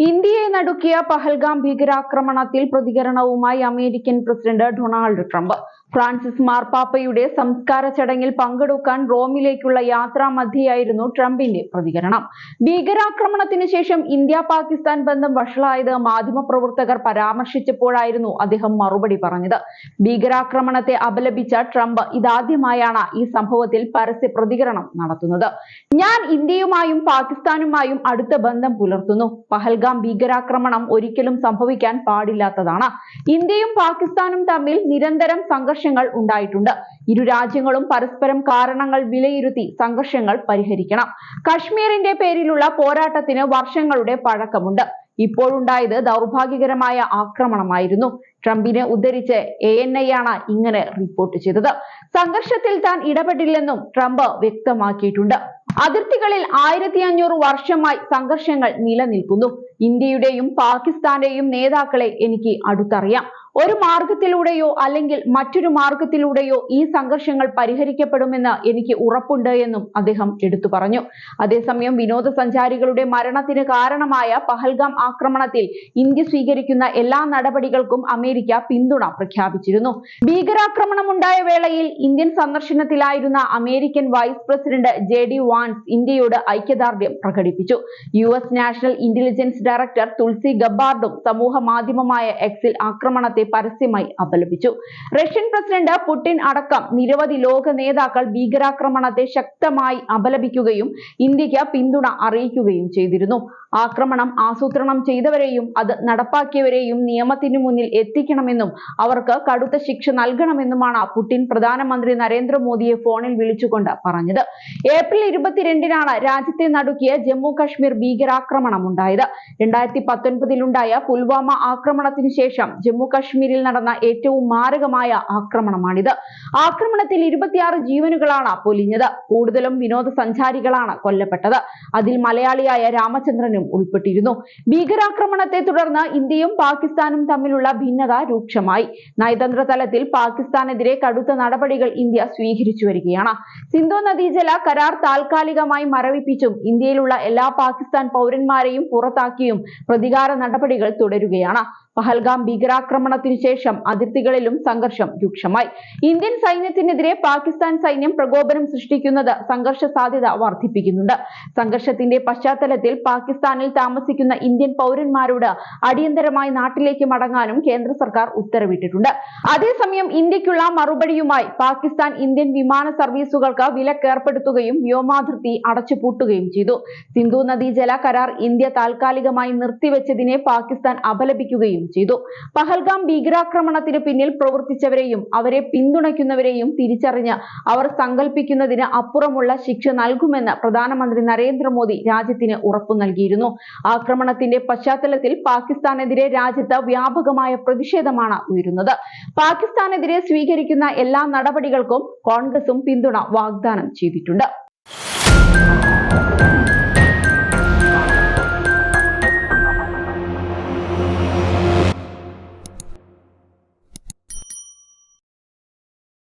ഇന്ത്യയെ നടുക്കിയ പഹൽഗാം ഭീകരാക്രമണത്തിൽ പ്രതികരണവുമായി American president Donald Trump. Francis മാർപ്പാപ്പയുടെ സംസ്കാര ചടങ്ങിൽ പങ്കെടുക്കാൻ റോമിലേക്കുള്ള യാത്രാമധ്യേയായിരുന്നു ട്രംപിന്റെ പ്രതികരണം. ഭീകരാക്രമണത്തിന് ശേഷം ഇന്ത്യ പാകിസ്ഥാൻ ബന്ധം വഷളായത് മാധ്യമപ്രവർത്തകർ പരാമർശിച്ചപ്പോഴായിരുന്നു അദ്ദേഹം മറുപടി പറഞ്ഞത്. ഭീകരാക്രമണത്തെ അപലപിച്ച ട്രംപ് ഇതാദ്യമായാണ് ഈ സംഭവത്തിൽ പരസ്യ പ്രതികരണം നടത്തുന്നത്. ഞാൻ ഇന്ത്യയുമായും പാകിസ്ഥാനുമായും അടുത്ത ബന്ധം പുലർത്തുന്നു. പഹൽഗാം ഭീകരാക്രമണം ഒരിക്കലും സംഭവിക്കാൻ പാടില്ലാത്തതാണ്. ഇന്ത്യയും പാകിസ്ഥാനും തമ്മിൽ നിരന്തരം സംഘർഷങ്ങൾ ഉണ്ടായിട്ടുണ്ട്. ഇരു രാജ്യങ്ങളും പരസ്പരം കാരണങ്ങൾ വിലയിരുത്തി സംഘർഷങ്ങൾ പരിഹരിക്കണം. കശ്മീരിന്റെ പേരിലുള്ള പോരാട്ടത്തിന് വർഷങ്ങളുടെ പഴക്കമുണ്ട്. ഇപ്പോഴുണ്ടായത് ദൗർഭാഗ്യകരമായ ആക്രമണമായിരുന്നു. ട്രംപിനെ ഉദ്ധരിച്ച് ANI ആണ് ഇങ്ങനെ റിപ്പോർട്ട് ചെയ്തത്. സംഘർഷത്തിൽ താൻ ഇടപെടില്ലെന്നും ട്രംപ് വ്യക്തമാക്കിയിട്ടുണ്ട്. അതിർത്തികളിൽ 1500 വർഷമായി സംഘർഷങ്ങൾ നിലനിൽക്കുന്നു. ഇന്ത്യയുടെയും പാകിസ്ഥാന്റെയും നേതാക്കളെ എനിക്ക് അടുത്തറിയാം. ഒരു മാർഗത്തിലൂടെയോ അല്ലെങ്കിൽ മറ്റൊരു മാർഗത്തിലൂടെയോ ഈ സംഘർഷങ്ങൾ പരിഹരിക്കപ്പെടുമെന്ന് എനിക്ക് ഉറപ്പുണ്ട് എന്നും അദ്ദേഹം എടുത്തു പറഞ്ഞു. അതേസമയം വിനോദസഞ്ചാരികളുടെ മരണത്തിന് കാരണമായ പഹൽഗാം ആക്രമണത്തിൽ ഇന്ത്യ സ്വീകരിക്കുന്ന എല്ലാ നടപടികൾക്കും അമേരിക്ക പിന്തുണ പ്രഖ്യാപിച്ചിരുന്നു. ഭീകരാക്രമണമുണ്ടായ വേളയിൽ ഇന്ത്യൻ സന്ദർശനത്തിലായിരുന്ന American vice president JD Vance ഇന്ത്യയോട് ഐക്യദാർഢ്യം പ്രകടിപ്പിച്ചു. US national intelligence director Tulsi ഗബ്ബാർഡും സമൂഹ മാധ്യമമായ Xൽ ആക്രമണത്തെ പരസ്യമായി അപലപിച്ചു. റഷ്യൻ പ്രസിഡന്റ് പുടിൻ അടക്കം നിരവധി ലോക നേതാക്കൾ ഭീകരാക്രമണത്തെ ശക്തമായി അപലപിക്കുകയും ഇന്ത്യക്ക് പിന്തുണ അറിയിക്കുകയും ചെയ്തിരുന്നു. ആക്രമണം ആസൂത്രണം ചെയ്തവരെയും അത് നടപ്പാക്കിയവരെയും നിയമത്തിന് മുന്നിൽ എത്തിക്കണമെന്നും അവർക്ക് കടുത്ത ശിക്ഷ നൽകണമെന്നുമാണ് പുടിൻ പ്രധാനമന്ത്രി നരേന്ദ്രമോദിയെ ഫോണിൽ വിളിച്ചുകൊണ്ട് പറഞ്ഞത്. ഏപ്രിൽ 22-നാണ് രാജ്യത്തെ നടുക്കിയ ജമ്മു കശ്മീർ ഭീകരാക്രമണം ഉണ്ടായത്. 2019-ലുണ്ടായ പുൽവാമ ആക്രമണത്തിന് ശേഷം ജമ്മു കശ്മീരിൽ നടന്ന ഏറ്റവും മാരകമായ ആക്രമണമാണിത്. ആക്രമണത്തിൽ 26 ജീവനുകളാണ് പൊലിഞ്ഞത്. കൂടുതലും വിനോദസഞ്ചാരികളാണ് കൊല്ലപ്പെട്ടത്. അതിൽ മലയാളിയായ രാമചന്ദ്രനും ഉൾപ്പെട്ടിരുന്നു. ഭീകരാക്രമണത്തെ തുടർന്ന് ഇന്ത്യയും പാകിസ്ഥാനും തമ്മിലുള്ള ഭിന്നത രൂക്ഷമായി. നയതന്ത്ര തലത്തിൽ പാകിസ്ഥാനെതിരെ കടുത്ത നടപടികൾ ഇന്ത്യ സ്വീകരിച്ചു വരികയാണ്. സിന്ധു നദീജല കരാർ താൽക്കാലികമായി മരവിപ്പിച്ചും ഇന്ത്യയിലുള്ള എല്ലാ പാകിസ്ഥാൻ പൗരന്മാരെയും പുറത്താക്കിയും പ്രതികാര നടപടികൾ തുടരുകയാണ്. പഹൽഗാം ഭീകരാക്രമണത്തിനു ശേഷം അതിർത്തികളിലും സംഘർഷം രൂക്ഷമായി. ഇന്ത്യൻ സൈന്യത്തിനെതിരെ പാകിസ്ഥാൻ സൈന്യം പ്രകോപനം സൃഷ്ടിക്കുന്നത് സംഘർഷ സാധ്യത വർദ്ധിപ്പിക്കുന്നുണ്ട്. സംഘർഷത്തിന്റെ പശ്ചാത്തലത്തിൽ പാകിസ്ഥാനിൽ താമസിക്കുന്ന ഇന്ത്യൻ പൗരന്മാരോട് അടിയന്തരമായി നാട്ടിലേക്ക് മടങ്ങാനും കേന്ദ്ര സർക്കാർ ഉത്തരവിട്ടിട്ടുണ്ട്. അതേസമയം ഇന്ത്യക്കുള്ള മറുപടിയുമായി പാകിസ്ഥാൻ ഇന്ത്യൻ വിമാന സർവീസുകൾക്ക് വിലക്കേർപ്പെടുത്തുകയും വ്യോമാതിർത്തി അടച്ചുപൂട്ടുകയും ചെയ്തു. സിന്ധു നദീജല കരാർ ഇന്ത്യ താൽക്കാലികമായി നിർത്തിവെച്ചതിനെ പാകിസ്ഥാൻ അപലപിക്കുകയും ചെയ്തു. പഹൽഗാം ഭീകരാക്രമണത്തിന് പിന്നിൽ പ്രവർത്തിച്ചവരെയും അവരെ പിന്തുണയ്ക്കുന്നവരെയും തിരിച്ചറിഞ്ഞ് അവർ സങ്കല്പിക്കുന്നതിന് അപ്പുറമുള്ള ശിക്ഷ നൽകുമെന്ന് പ്രധാനമന്ത്രി നരേന്ദ്രമോദി രാജ്യത്തിന് ഉറപ്പു നൽകിയിരുന്നു. ആക്രമണത്തിന്റെ പശ്ചാത്തലത്തിൽ പാകിസ്ഥാനെതിരെ രാജ്യത്ത് വ്യാപകമായ പ്രതിഷേധമാണ് ഉയരുന്നത്. പാകിസ്ഥാനെതിരെ സ്വീകരിക്കുന്ന എല്ലാ നടപടികൾക്കും കോൺഗ്രസും പിന്തുണ വാഗ്ദാനം ചെയ്തിട്ടുണ്ട്.